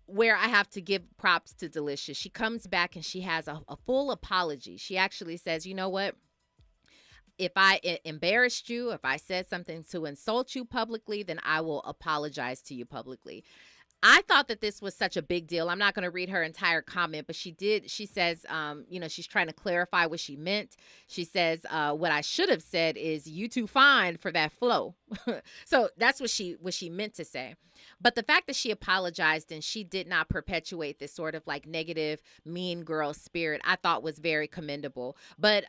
S6: where I have to give props to Delicious. She comes back and she has a full apology. She actually says, "You know what? If I embarrassed you, if I said something to insult you publicly, then I will apologize to you publicly." I thought that this was such a big deal. I'm not going to read her entire comment, but she says, she's trying to clarify what she meant. She says, what I should have said is, "You too fine for that flow." So that's what she meant to say. But the fact that she apologized and she did not perpetuate this sort of like negative, mean girl spirit, I thought was very commendable. But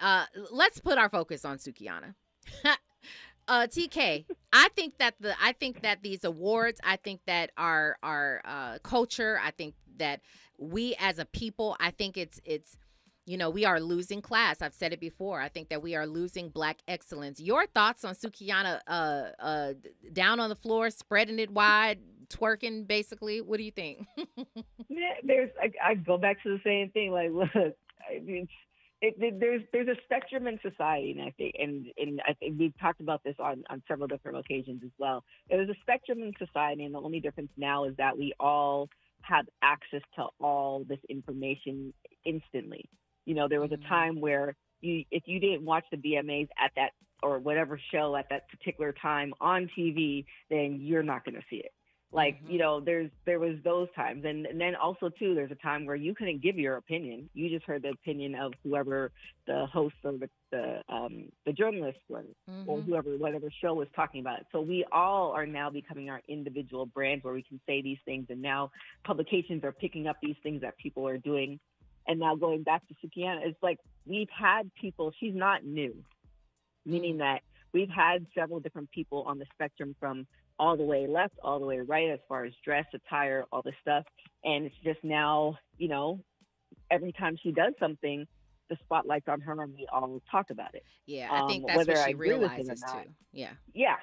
S6: let's put our focus on Sukihana. TK, I think that these awards, I think that our culture, I think that we as a people, I think it's we are losing class. I've said it before. I think that we are losing Black excellence. Your thoughts on Sukihana down on the floor, spreading it wide, twerking, basically? What do you think?
S16: Yeah, I go back to the same thing. Like, look, there's a spectrum in society, and I think we've talked about this on several different occasions as well. There's a spectrum in society, and the only difference now is that we all have access to all this information instantly. There was a time where if you didn't watch the VMAs at that or whatever show at that particular time on TV, then you're not going to see it. Like, there was those times. And then also, too, there's a time where you couldn't give your opinion. You just heard the opinion of whoever the host or the journalist was, or whatever show was talking about it. So we all are now becoming our individual brands where we can say these things. And now publications are picking up these things that people are doing. And now going back to Sukihana, it's like we've had people, she's not new, meaning that we've had several different people on the spectrum from all the way left, all the way right, as far as dress, attire, all this stuff. And it's just now, every time she does something, the spotlight's on her and we all talk about it.
S6: Yeah, I think that's what she realizes too. Yeah.
S16: Yeah.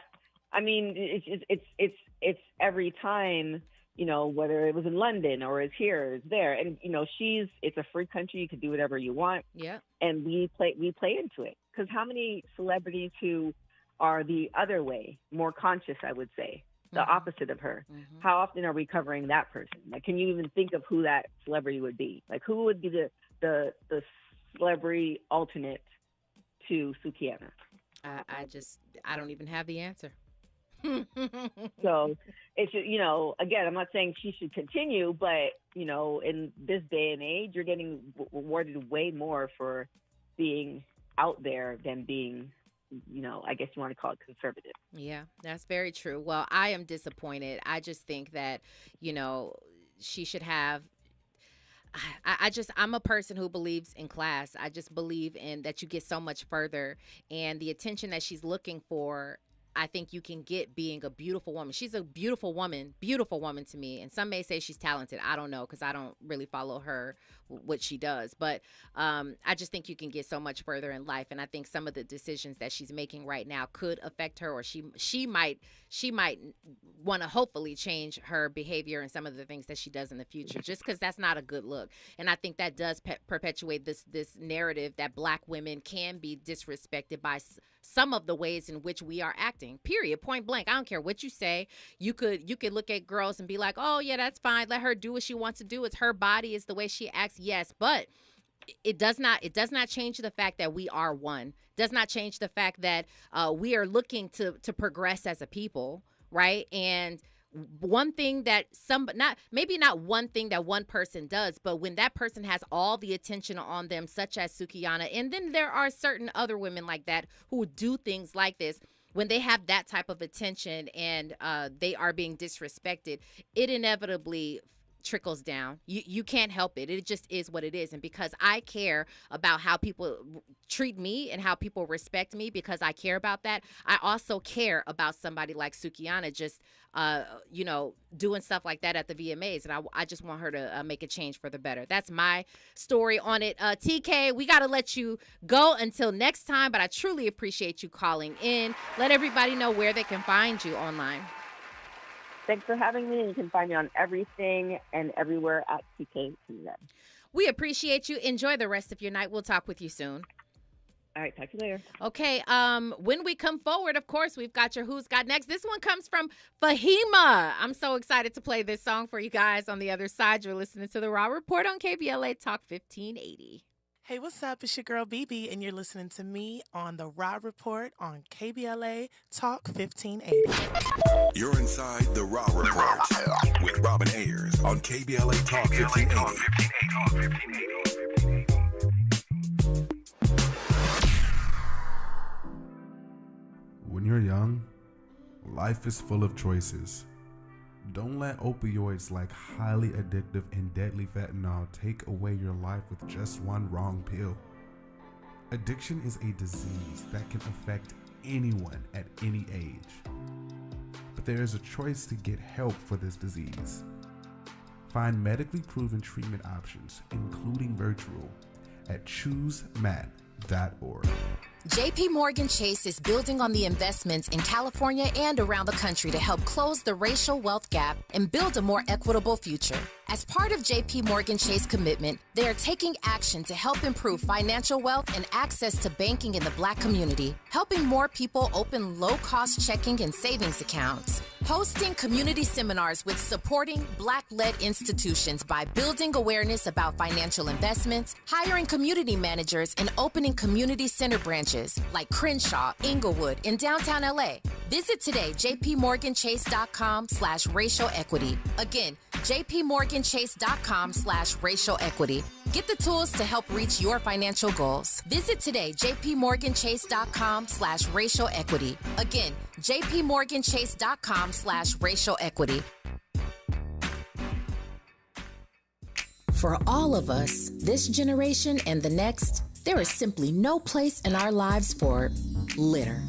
S16: I mean, it's every time, whether it was in London or it's here or it's there. And, it's a free country. You can do whatever you want.
S6: Yeah.
S16: And we play into it. Because how many celebrities who are the other way, more conscious, I would say, the opposite of her. How often are we covering that person? Like, can you even think of who that celebrity would be? Like, who would be the celebrity alternate to Sukihana?
S6: I don't even have the answer.
S16: So it's, again, I'm not saying she should continue, but, in this day and age, you're getting awarded way more for being out there than being, I guess you want to call it conservative.
S6: Yeah, that's very true. Well, I am disappointed. I just think that, she should have, I'm a person who believes in class. I just believe in that you get so much further, and the attention that she's looking for, I think you can get being a beautiful woman. She's a beautiful woman to me. And some may say she's talented. I don't know, because I don't really follow her, what she does. But I just think you can get so much further in life. And I think some of the decisions that she's making right now could affect her, or she might want to hopefully change her behavior and some of the things that she does in the future, just because that's not a good look. And I think that does perpetuate this narrative that Black women can be disrespected by some of the ways in which we are acting, period, point blank. I don't care what you say. You could look at girls and be like, oh yeah, that's fine. Let her do what she wants to do. It's her body. It's the way she acts. Yes. But it does not change the fact that we are one. Does not change the fact that we are looking to progress as a people. Right. And one thing that maybe not one thing that one person does, but when that person has all the attention on them, such as Sukihana, and then there are certain other women like that who do things like this, when they have that type of attention and they are being disrespected, it inevitably trickles down. You can't help it. It just is what it is. And because I care about how people treat me and how people respect me, because I care about that, I also care about somebody like Sukihana just doing stuff like that at the VMAs. And I just want her to make a change for the better. That's my story on it. TK, we got to let you go until next time, but I truly appreciate you calling in. Let everybody know where they can find you online.
S16: Thanks for having me. You can find me on everything and everywhere at TK.
S6: We appreciate you. Enjoy the rest of your night. We'll talk with you soon.
S16: All right, talk to you later.
S6: Okay, when we come forward, of course, we've got your Who's Got Next. This one comes from Fahima. I'm so excited to play this song for you guys. On the other side, you're listening to The Raw Report on KBLA Talk 1580.
S2: Hey, what's up? It's your girl, BB, and you're listening to me on The Raw Report on KBLA Talk 1580.
S1: You're inside The Raw Report with Robin Ayers on KBLA Talk 1580.
S4: When you're young, life is full of choices. Don't let opioids like highly addictive and deadly fentanyl take away your life with just one wrong pill. Addiction is a disease that can affect anyone at any age. But there is a choice to get help for this disease. Find medically proven treatment options, including virtual, at choosemat.org.
S8: JP Morgan Chase is building on the investments in California and around the country to help close the racial wealth gap and build a more equitable future. As part of JP Morgan Chase commitment, they are taking action to help improve financial wealth and access to banking in the Black community, helping more people open low-cost checking and savings accounts, hosting community seminars with supporting Black-led institutions by building awareness about financial investments, hiring community managers, and opening community center branches like Crenshaw, Inglewood, in downtown LA. Visit today, jpmorganchase.com/racial equity. Again, jpmorganchase.com/racial equity. Get the tools to help reach your financial goals. Visit today, jpmorganchase.com/racial equity. Again, jpmorganchase.com/racial equity. For all of us, this generation and the next, there is simply no place in our lives for litter.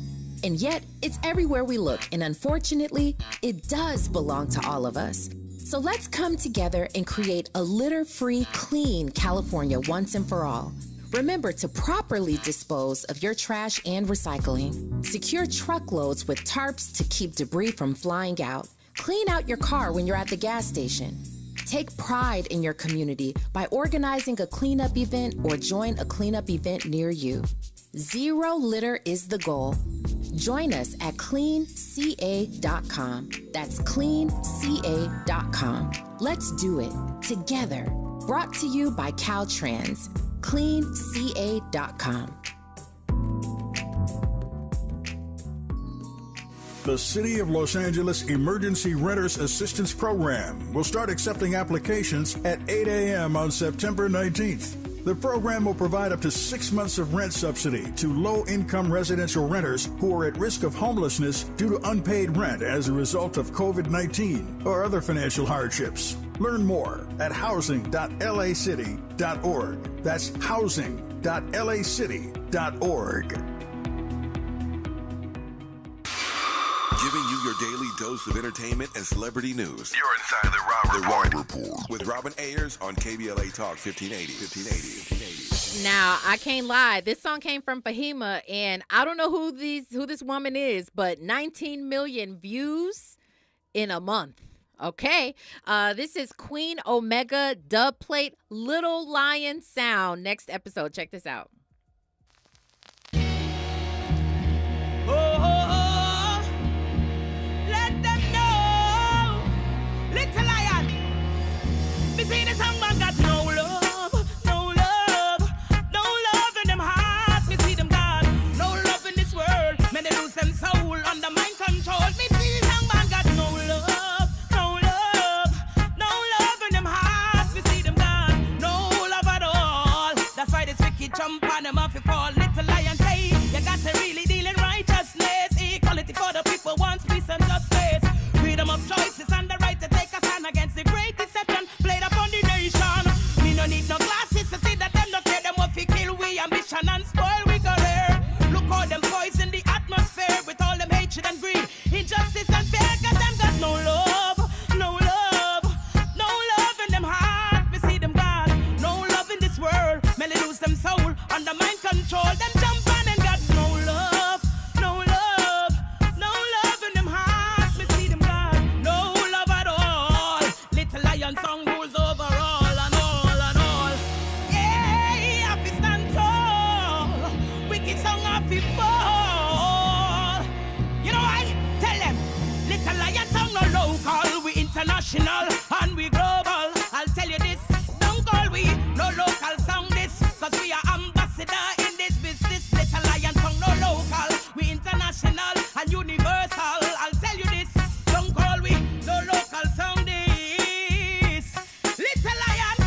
S8: And yet, it's everywhere we look, and unfortunately, it does belong to all of us. So let's come together and create a litter-free, clean California once and for all. Remember to properly dispose of your trash and recycling. Secure truckloads with tarps to keep debris from flying out. Clean out your car when you're at the gas station. Take pride in your community by organizing a cleanup event or join a cleanup event near you. Zero litter is the goal. Join us at cleanca.com. That's cleanca.com. Let's do it together. Brought to you by Caltrans. cleanca.com.
S9: The City of Los Angeles Emergency Renters Assistance Program will start accepting applications at 8 a.m. on September 19th. The program will provide up to 6 months of rent subsidy to low-income residential renters who are at risk of homelessness due to unpaid rent as a result of COVID-19 or other financial hardships. Learn more at housing.lacity.org. That's housing.lacity.org.
S1: Giving you your daily dose of entertainment and celebrity news. You're inside the Raw Report. With Robin Ayers on KBLA Talk 1580.
S6: Now, I can't lie. This song came from Fahima, and I don't know who this woman is, but 19 million views in a month. Okay. This is Queen Omega dub plate Little Lion Sound. Next episode. Check this out.
S10: See the song man got no love, no love, no love in them hearts. Me see them got no love in this world. Many lose them soul under mind control. Me see the song man got no love, no love, no love in them hearts. Me see them got no love at all. That's why this wicked jump on them off fall. Little lion say you got to really deal in righteousness. Equality for the people wants peace and justice. Freedom of choices and the right to take a stand against the great deception played up on the nation. Me no need no glasses to see that them no care them what fi kill we ambition and spoil we career. Look how them poison the atmosphere with all them hatred and greed, injustice and fear. Cause them got no love, no love, no love in them heart. We see them got no love in this world. Many lose them soul under mind control. Them jump on and got no love, no love, no love in them heart. We see them got no love at all. Little lion song rules over all and all and all. Yeah, happy stand tall. Wicked song happy fall. You know I tell them, little lion song no local, we international and we global. I'll tell you this, don't call we no local song this, cause we are ambassador in this business. Little lion song no local, we international and universal. I'll tell you this, don't call we no local song this. Little lion,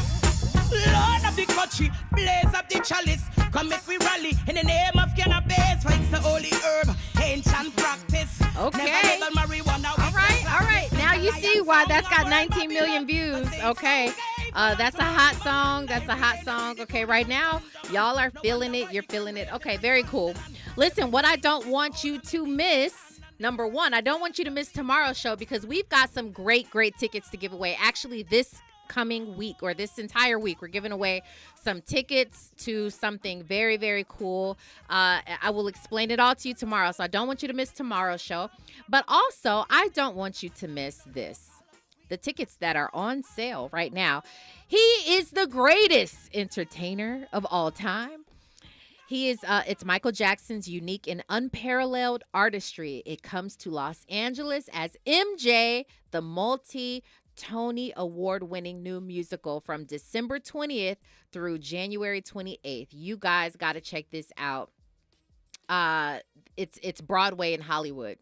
S10: Lord of the country, blaze up the chalice. Come make we rally in the name of cannabis, for it's the holy herb, ancient practice.
S6: Okay.
S10: Never label marijuana.
S6: All right. Now you see why that's got 19 million views. Okay. That's a hot song. Okay, right now, y'all are feeling it. You're feeling it. Okay, very cool. Listen, what I don't want you to miss, number one, I don't want you to miss tomorrow's show because we've got some great tickets to give away. Actually, this coming week or this entire week, we're giving away some tickets to something very, very cool. I will explain it all to you tomorrow, so I don't want you to miss tomorrow's show. But also, I don't want you to miss this. The tickets that are on sale right now. He is the greatest entertainer of all time. He is, it's Michael Jackson's unique and unparalleled artistry. It comes to Los Angeles as MJ, the multi-Tony Award-winning new musical from December 20th through January 28th. You guys got to check this out. It's Broadway in Hollywood.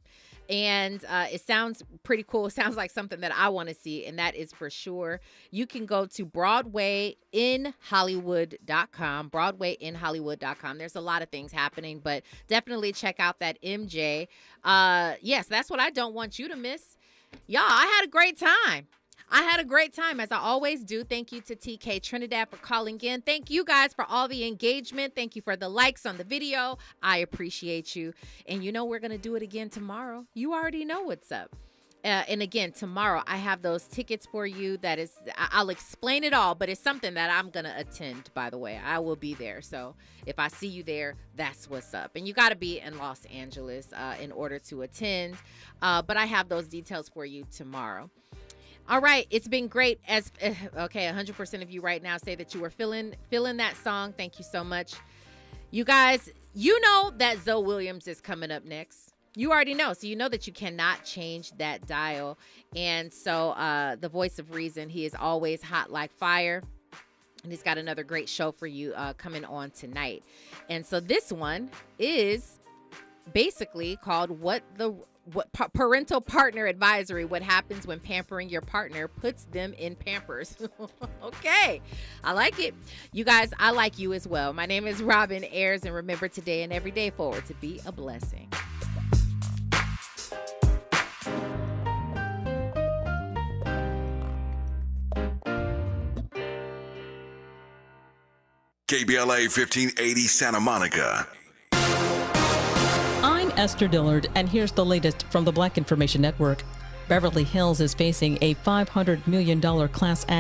S6: And it sounds pretty cool. It sounds like something that I want to see, and that is for sure. You can go to BroadwayInHollywood.com, BroadwayInHollywood.com. There's a lot of things happening, but definitely check out that MJ. Yes, that's what I don't want you to miss. Y'all, I had a great time. As I always do. Thank you to TK Trinidad for calling in. Thank you guys for all the engagement. Thank you for the likes on the video. I appreciate you. And you know we're going to do it again tomorrow. You already know what's up. And again, tomorrow I have those tickets for you. I'll explain it all, but it's something that I'm going to attend, by the way. I will be there. So if I see you there, that's what's up. And you got to be in Los Angeles in order to attend. But I have those details for you tomorrow. All right, it's been great. 100% of you right now say that you were feeling that song. Thank you so much. You guys, you know that Zoe Williams is coming up next. You already know, so you know that you cannot change that dial. And so the voice of reason, he is always hot like fire. And he's got another great show for you coming on tonight. And so this one is basically called Parental Partner Advisory, what happens when pampering your partner puts them in Pampers. Okay, I like it. You guys, I like you as well. My name is Robin Ayers, and remember today and every day forward to be a blessing.
S1: KBLA 1580 Santa Monica.
S11: I'm Esther Dillard, and here's the latest from the Black Information Network. Beverly Hills is facing a $500 million class action